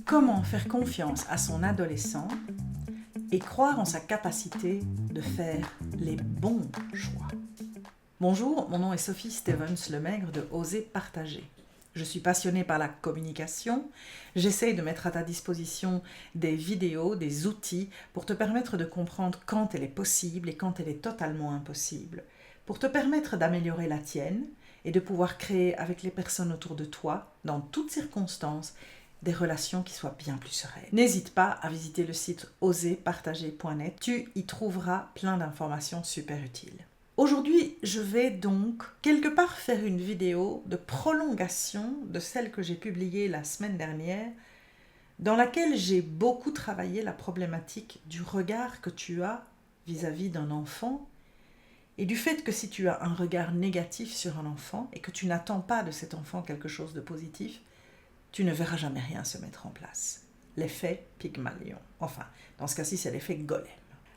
Comment faire confiance à son adolescent et croire en sa capacité de faire les bons choix? Bonjour, mon nom est Sophie Stevens-Lemaigre de Oser Partager. Je suis passionnée par la communication. J'essaye de mettre à ta disposition des vidéos, des outils pour te permettre de comprendre quand elle est possible et quand elle est totalement impossible. Pour te permettre d'améliorer la tienne et de pouvoir créer avec les personnes autour de toi, dans toutes circonstances, des relations qui soient bien plus sereines. N'hésite pas à visiter le site oserpartager.net. Tu y trouveras plein d'informations super utiles. Aujourd'hui, je vais donc quelque part faire une vidéo de prolongation de celle que j'ai publiée la semaine dernière, dans laquelle j'ai beaucoup travaillé la problématique du regard que tu as vis-à-vis d'un enfant et du fait que si tu as un regard négatif sur un enfant et que tu n'attends pas de cet enfant quelque chose de positif, tu ne verras jamais rien se mettre en place. L'effet Pygmalion. Enfin, dans ce cas-ci, c'est l'effet Golem.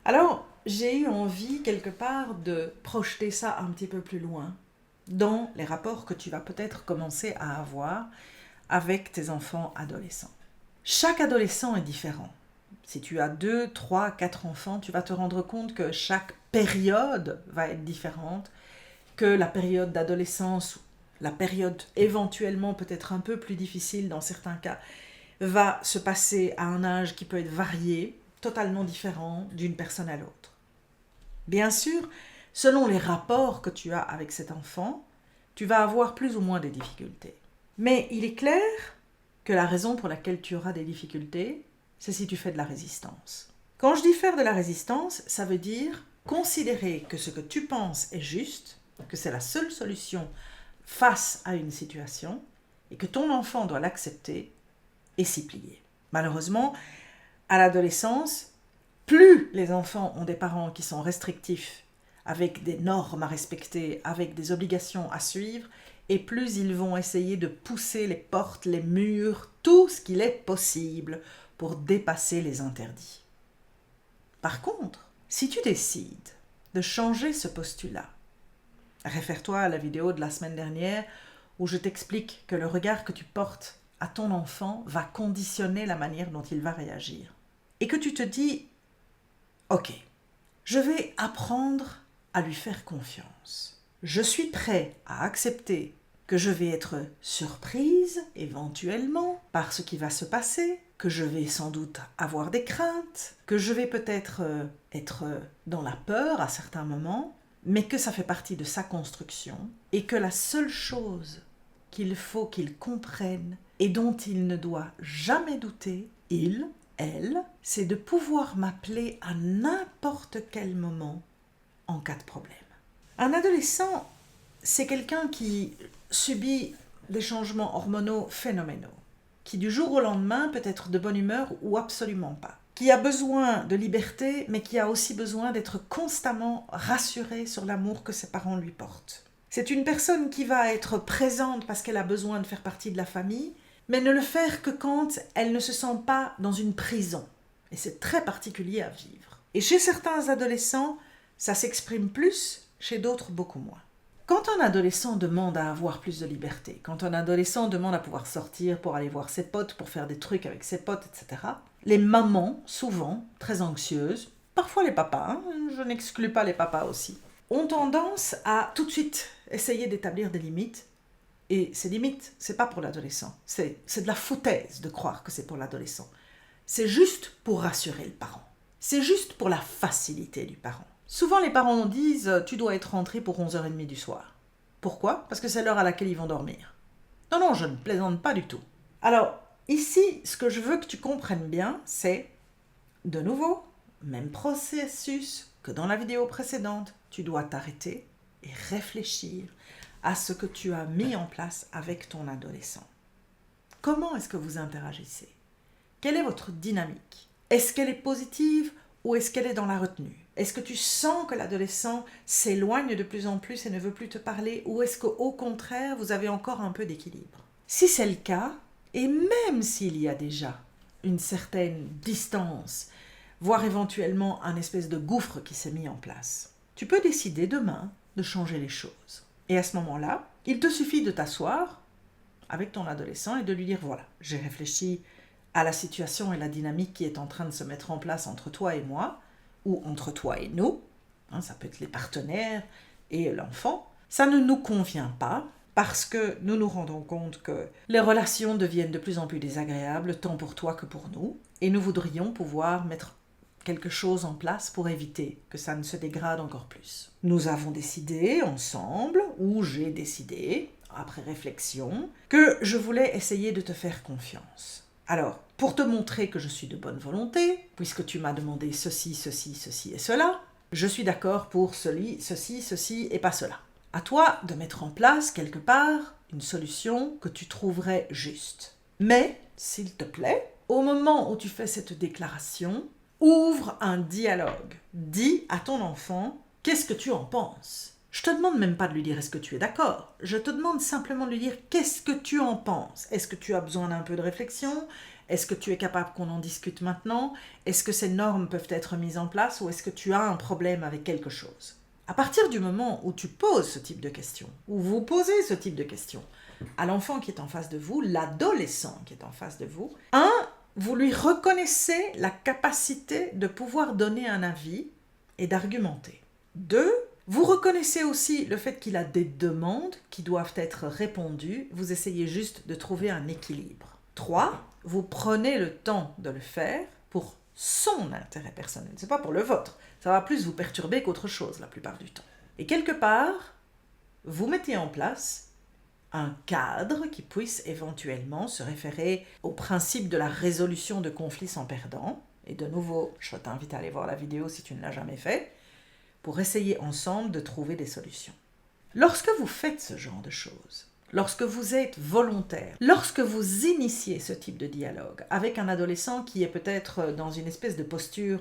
Alors, j'ai eu envie, quelque part, de projeter ça un petit peu plus loin, dans les rapports que tu vas peut-être commencer à avoir avec tes enfants adolescents. Chaque adolescent est différent. Si tu as 2, 3, 4 enfants, tu vas te rendre compte que chaque période va être différente, que la période d'adolescence, la période éventuellement peut-être un peu plus difficile dans certains cas, va se passer à un âge qui peut être varié, totalement différent d'une personne à l'autre. Bien sûr, selon les rapports que tu as avec cet enfant, tu vas avoir plus ou moins des difficultés. Mais il est clair que la raison pour laquelle tu auras des difficultés, c'est si tu fais de la résistance. Quand je dis faire de la résistance, ça veut dire considérer que ce que tu penses est juste, que c'est la seule solution face à une situation, et que ton enfant doit l'accepter et s'y plier. Malheureusement, à l'adolescence, plus les enfants ont des parents qui sont restrictifs, avec des normes à respecter, avec des obligations à suivre, et plus ils vont essayer de pousser les portes, les murs, tout ce qu'il est possible pour dépasser les interdits. Par contre, si tu décides de changer ce postulat, réfère-toi à la vidéo de la semaine dernière où je t'explique que le regard que tu portes à ton enfant va conditionner la manière dont il va réagir. Et que tu te dis, ok, je vais apprendre à lui faire confiance. Je suis prêt à accepter que je vais être surprise éventuellement par ce qui va se passer, que je vais sans doute avoir des craintes, que je vais peut-être être dans la peur à certains moments, mais que ça fait partie de sa construction et que la seule chose qu'il faut qu'il comprenne et dont il ne doit jamais douter, elle, c'est de pouvoir m'appeler à n'importe quel moment en cas de problème. Un adolescent, c'est quelqu'un qui subit des changements hormonaux phénoménaux, qui du jour au lendemain peut être de bonne humeur ou absolument pas, qui a besoin de liberté, mais qui a aussi besoin d'être constamment rassuré sur l'amour que ses parents lui portent. C'est une personne qui va être présente parce qu'elle a besoin de faire partie de la famille, mais ne le faire que quand elle ne se sent pas dans une prison. Et c'est très particulier à vivre. Et chez certains adolescents, ça s'exprime plus, chez d'autres beaucoup moins. Quand un adolescent demande à avoir plus de liberté, quand un adolescent demande à pouvoir sortir pour aller voir ses potes, pour faire des trucs avec ses potes, etc., les mamans, souvent très anxieuses, parfois les papas, je n'exclus pas les papas aussi, ont tendance à tout de suite essayer d'établir des limites. Et ces limites, c'est pas pour l'adolescent. C'est de la foutaise de croire que c'est pour l'adolescent. C'est juste pour rassurer le parent. C'est juste pour la facilité du parent. Souvent, les parents disent « Tu dois être rentré pour 11h30 du soir ». Pourquoi ? Parce que c'est l'heure à laquelle ils vont dormir. Non, je ne plaisante pas du tout. Alors, ici, ce que je veux que tu comprennes bien, c'est, de nouveau, même processus que dans la vidéo précédente, tu dois t'arrêter et réfléchir à ce que tu as mis en place avec ton adolescent. Comment est-ce que vous interagissez ? Quelle est votre dynamique ? Est-ce qu'elle est positive ou est-ce qu'elle est dans la retenue ? Est-ce que tu sens que l'adolescent s'éloigne de plus en plus et ne veut plus te parler ou est-ce qu'au contraire, vous avez encore un peu d'équilibre ? Si c'est le cas, et même s'il y a déjà une certaine distance, voire éventuellement un espèce de gouffre qui s'est mis en place, tu peux décider demain de changer les choses. Et à ce moment-là, il te suffit de t'asseoir avec ton adolescent et de lui dire, voilà, j'ai réfléchi à la situation et la dynamique qui est en train de se mettre en place entre toi et moi, ou entre toi et nous, ça peut être les partenaires et l'enfant, ça ne nous convient pas parce que nous nous rendons compte que les relations deviennent de plus en plus désagréables, tant pour toi que pour nous, et nous voudrions pouvoir mettre quelque chose en place pour éviter que ça ne se dégrade encore plus. Nous avons décidé ensemble, ou j'ai décidé, après réflexion, que je voulais essayer de te faire confiance. Alors, pour te montrer que je suis de bonne volonté, puisque tu m'as demandé ceci, ceci, ceci et cela, je suis d'accord pour ceci et pas cela. À toi de mettre en place quelque part une solution que tu trouverais juste. Mais, s'il te plaît, au moment où tu fais cette déclaration, ouvre un dialogue. Dis à ton enfant, qu'est-ce que tu en penses ? Je te demande même pas de lui dire est-ce que tu es d'accord. Je te demande simplement de lui dire qu'est-ce que tu en penses. Est-ce que tu as besoin d'un peu de réflexion ? Est-ce que tu es capable qu'on en discute maintenant ? Est-ce que ces normes peuvent être mises en place ou est-ce que tu as un problème avec quelque chose ? À partir du moment où tu poses ce type de questions, ou vous posez ce type de questions à l'enfant qui est en face de vous, l'adolescent qui est en face de vous, vous lui reconnaissez la capacité de pouvoir donner un avis et d'argumenter. 2, vous reconnaissez aussi le fait qu'il a des demandes qui doivent être répondues. Vous essayez juste de trouver un équilibre. 3, vous prenez le temps de le faire pour son intérêt personnel. C'est pas pour le vôtre. Ça va plus vous perturber qu'autre chose la plupart du temps. Et quelque part, vous mettez en place un cadre qui puisse éventuellement se référer au principe de la résolution de conflits sans perdant. Et de nouveau, je t'invite à aller voir la vidéo si tu ne l'as jamais fait, pour essayer ensemble de trouver des solutions. Lorsque vous faites ce genre de choses, lorsque vous êtes volontaire, lorsque vous initiez ce type de dialogue avec un adolescent qui est peut-être dans une espèce de posture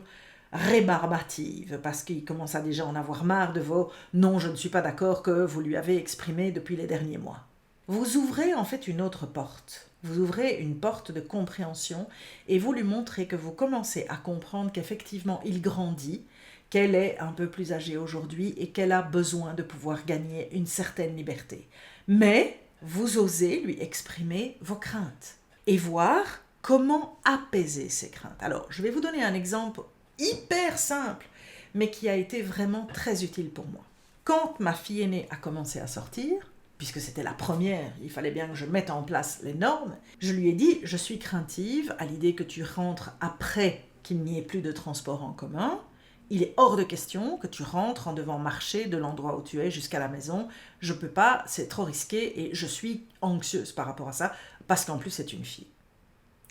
rébarbative, parce qu'il commence à déjà en avoir marre de vos « non, je ne suis pas d'accord » que vous lui avez exprimé depuis les derniers mois. Vous ouvrez en fait une autre porte. Vous ouvrez une porte de compréhension et vous lui montrez que vous commencez à comprendre qu'effectivement il grandit, qu'elle est un peu plus âgée aujourd'hui et qu'elle a besoin de pouvoir gagner une certaine liberté. Mais vous osez lui exprimer vos craintes et voir comment apaiser ces craintes. Alors, je vais vous donner un exemple hyper simple, mais qui a été vraiment très utile pour moi. Quand ma fille aînée a commencé à sortir, puisque c'était la première, il fallait bien que je mette en place les normes, je lui ai dit « Je suis craintive à l'idée que tu rentres après qu'il n'y ait plus de transport en commun. Il est hors de question que tu rentres en devant marcher de l'endroit où tu es jusqu'à la maison. Je ne peux pas, c'est trop risqué et je suis anxieuse par rapport à ça, parce qu'en plus c'est une fille. »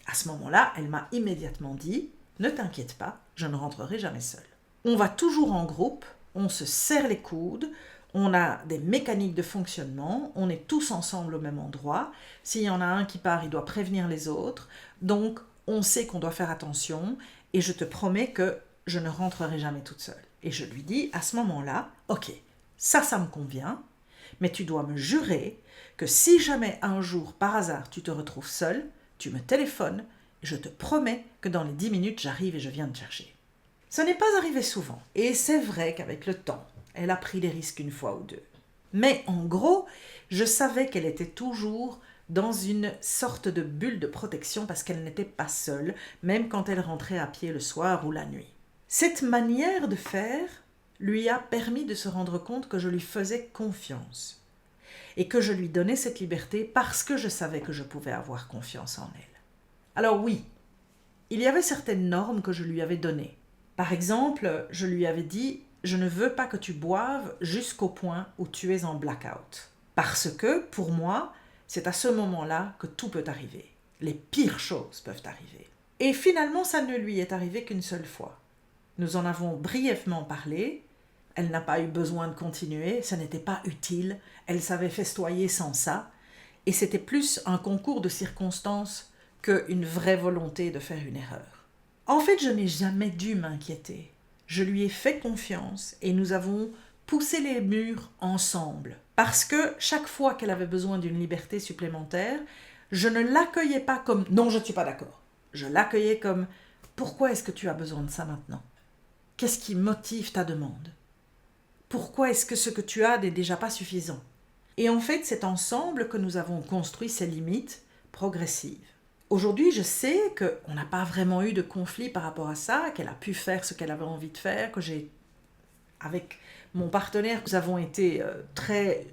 À ce moment-là, elle m'a immédiatement dit « Ne t'inquiète pas, je ne rentrerai jamais seule. On va toujours en groupe, on se serre les coudes, on a des mécaniques de fonctionnement, on est tous ensemble au même endroit. S'il y en a un qui part, il doit prévenir les autres. Donc, on sait qu'on doit faire attention et je te promets que je ne rentrerai jamais toute seule. » Et je lui dis à ce moment-là, « Ok, ça me convient, mais tu dois me jurer que si jamais un jour, par hasard, tu te retrouves seule, tu me téléphones et je te promets que dans les 10 minutes, j'arrive et je viens te chercher. » Ce n'est pas arrivé souvent. Et c'est vrai qu'avec le temps, elle a pris des risques une fois ou deux. Mais en gros, je savais qu'elle était toujours dans une sorte de bulle de protection parce qu'elle n'était pas seule, même quand elle rentrait à pied le soir ou la nuit. Cette manière de faire lui a permis de se rendre compte que je lui faisais confiance et que je lui donnais cette liberté parce que je savais que je pouvais avoir confiance en elle. Alors oui, il y avait certaines normes que je lui avais données. Par exemple, je lui avais dit « Je ne veux pas que tu boives jusqu'au point où tu es en blackout. » Parce que, pour moi, c'est à ce moment-là que tout peut arriver. Les pires choses peuvent arriver. Et finalement, ça ne lui est arrivé qu'une seule fois. Nous en avons brièvement parlé. Elle n'a pas eu besoin de continuer, ça n'était pas utile. Elle savait festoyer sans ça. Et c'était plus un concours de circonstances qu'une vraie volonté de faire une erreur. En fait, je n'ai jamais dû m'inquiéter. Je lui ai fait confiance et nous avons poussé les murs ensemble. Parce que chaque fois qu'elle avait besoin d'une liberté supplémentaire, je ne l'accueillais pas comme « non, je ne suis pas d'accord ». Je l'accueillais comme « pourquoi est-ce que tu as besoin de ça maintenant ? Qu'est-ce qui motive ta demande ? Pourquoi est-ce que ce que tu as n'est déjà pas suffisant ? Et en fait, c'est ensemble que nous avons construit ces limites progressives. Aujourd'hui, je sais qu'on n'a pas vraiment eu de conflit par rapport à ça, qu'elle a pu faire ce qu'elle avait envie de faire, que avec mon partenaire, nous avons été très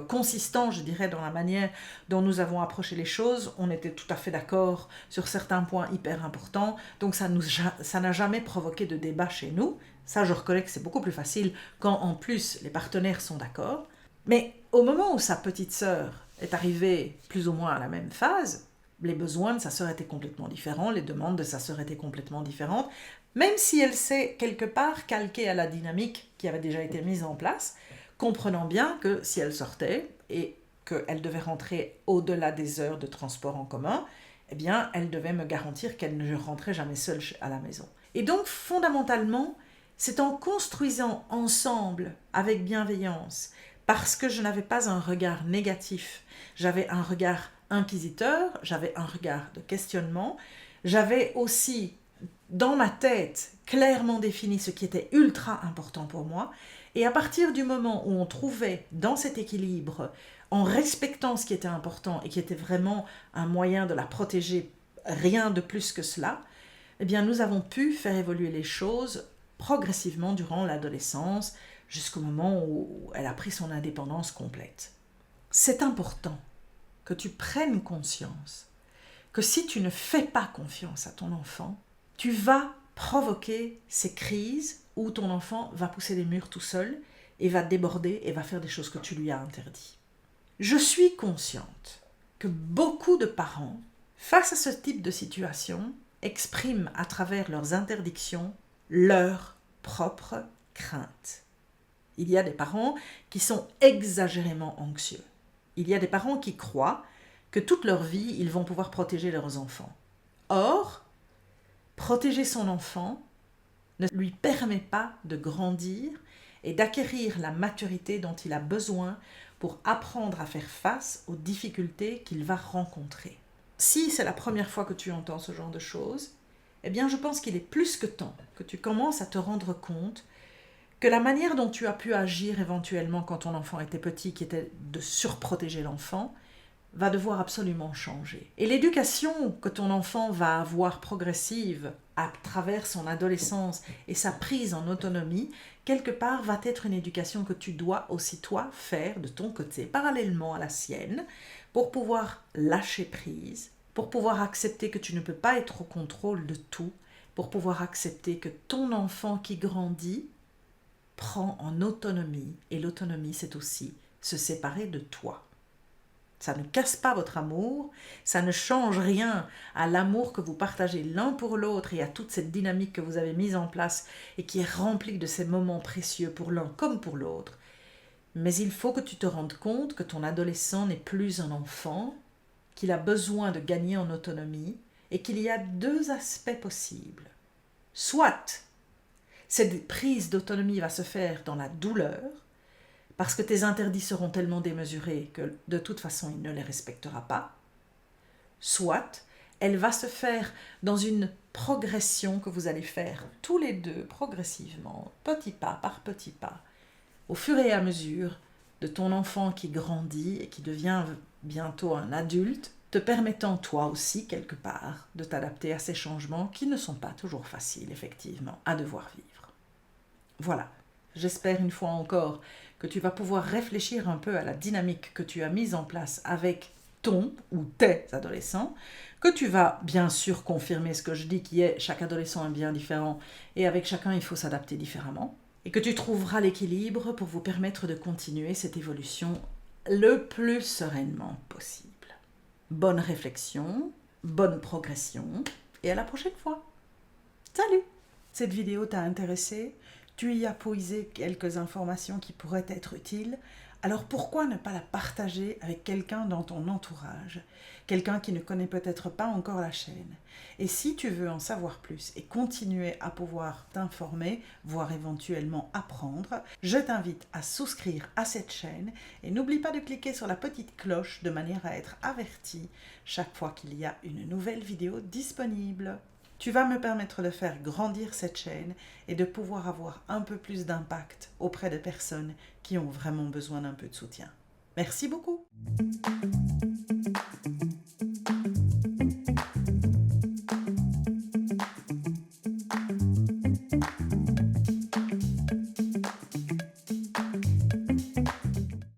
consistants, je dirais, dans la manière dont nous avons approché les choses. On était tout à fait d'accord sur certains points hyper importants. Donc ça n'a jamais provoqué de débat chez nous. Ça, je reconnais que c'est beaucoup plus facile quand, en plus, les partenaires sont d'accord. Mais au moment où sa petite sœur est arrivée plus ou moins à la même phase, les besoins de sa sœur étaient complètement différents, les demandes de sa sœur étaient complètement différentes, même si elle s'est quelque part calquée à la dynamique qui avait déjà été mise en place, comprenant bien que si elle sortait et qu'elle devait rentrer au-delà des heures de transport en commun, eh bien, elle devait me garantir qu'elle ne rentrait jamais seule à la maison. Et donc, fondamentalement, c'est en construisant ensemble, avec bienveillance, parce que je n'avais pas un regard négatif, j'avais un regard inquisiteur, j'avais un regard de questionnement, j'avais aussi dans ma tête clairement défini ce qui était ultra important pour moi, et à partir du moment où on trouvait dans cet équilibre, en respectant ce qui était important et qui était vraiment un moyen de la protéger, rien de plus que cela, eh bien nous avons pu faire évoluer les choses progressivement durant l'adolescence, jusqu'au moment où elle a pris son indépendance complète. C'est important que tu prennes conscience que si tu ne fais pas confiance à ton enfant, tu vas provoquer ces crises où ton enfant va pousser les murs tout seul et va déborder et va faire des choses que tu lui as interdites. Je suis consciente que beaucoup de parents, face à ce type de situation, expriment à travers leurs interdictions leurs propres craintes. Il y a des parents qui sont exagérément anxieux. Il y a des parents qui croient que toute leur vie, ils vont pouvoir protéger leurs enfants. Or, protéger son enfant ne lui permet pas de grandir et d'acquérir la maturité dont il a besoin pour apprendre à faire face aux difficultés qu'il va rencontrer. Si c'est la première fois que tu entends ce genre de choses, eh bien je pense qu'il est plus que temps que tu commences à te rendre compte que la manière dont tu as pu agir éventuellement quand ton enfant était petit, qui était de surprotéger l'enfant, va devoir absolument changer. Et l'éducation que ton enfant va avoir progressive à travers son adolescence et sa prise en autonomie, quelque part va être une éducation que tu dois aussi toi faire de ton côté, parallèlement à la sienne, pour pouvoir lâcher prise, pour pouvoir accepter que tu ne peux pas être au contrôle de tout, pour pouvoir accepter que ton enfant qui grandit prend en autonomie, et l'autonomie c'est aussi se séparer de toi. Ça ne casse pas votre amour, ça ne change rien à l'amour que vous partagez l'un pour l'autre et à toute cette dynamique que vous avez mise en place et qui est remplie de ces moments précieux pour l'un comme pour l'autre. Mais il faut que tu te rendes compte que ton adolescent n'est plus un enfant, qu'il a besoin de gagner en autonomie et qu'il y a deux aspects possibles. Soit cette prise d'autonomie va se faire dans la douleur, parce que tes interdits seront tellement démesurés que de toute façon il ne les respectera pas, soit elle va se faire dans une progression que vous allez faire tous les deux progressivement, petit pas par petit pas, au fur et à mesure de ton enfant qui grandit et qui devient bientôt un adulte, te permettant toi aussi quelque part de t'adapter à ces changements qui ne sont pas toujours faciles effectivement à devoir vivre. Voilà, j'espère une fois encore que tu vas pouvoir réfléchir un peu à la dynamique que tu as mise en place avec ton ou tes adolescents, que tu vas bien sûr confirmer ce que je dis qui est chaque adolescent est bien différent et avec chacun il faut s'adapter différemment, et que tu trouveras l'équilibre pour vous permettre de continuer cette évolution le plus sereinement possible. Bonne réflexion, bonne progression et à la prochaine fois. Salut! Cette vidéo t'a intéressé? Tu y as puisé quelques informations qui pourraient être utiles, alors pourquoi ne pas la partager avec quelqu'un dans ton entourage, quelqu'un qui ne connaît peut-être pas encore la chaîne. Et si tu veux en savoir plus et continuer à pouvoir t'informer, voire éventuellement apprendre, je t'invite à souscrire à cette chaîne et n'oublie pas de cliquer sur la petite cloche de manière à être averti chaque fois qu'il y a une nouvelle vidéo disponible. Tu vas me permettre de faire grandir cette chaîne et de pouvoir avoir un peu plus d'impact auprès des personnes qui ont vraiment besoin d'un peu de soutien. Merci beaucoup.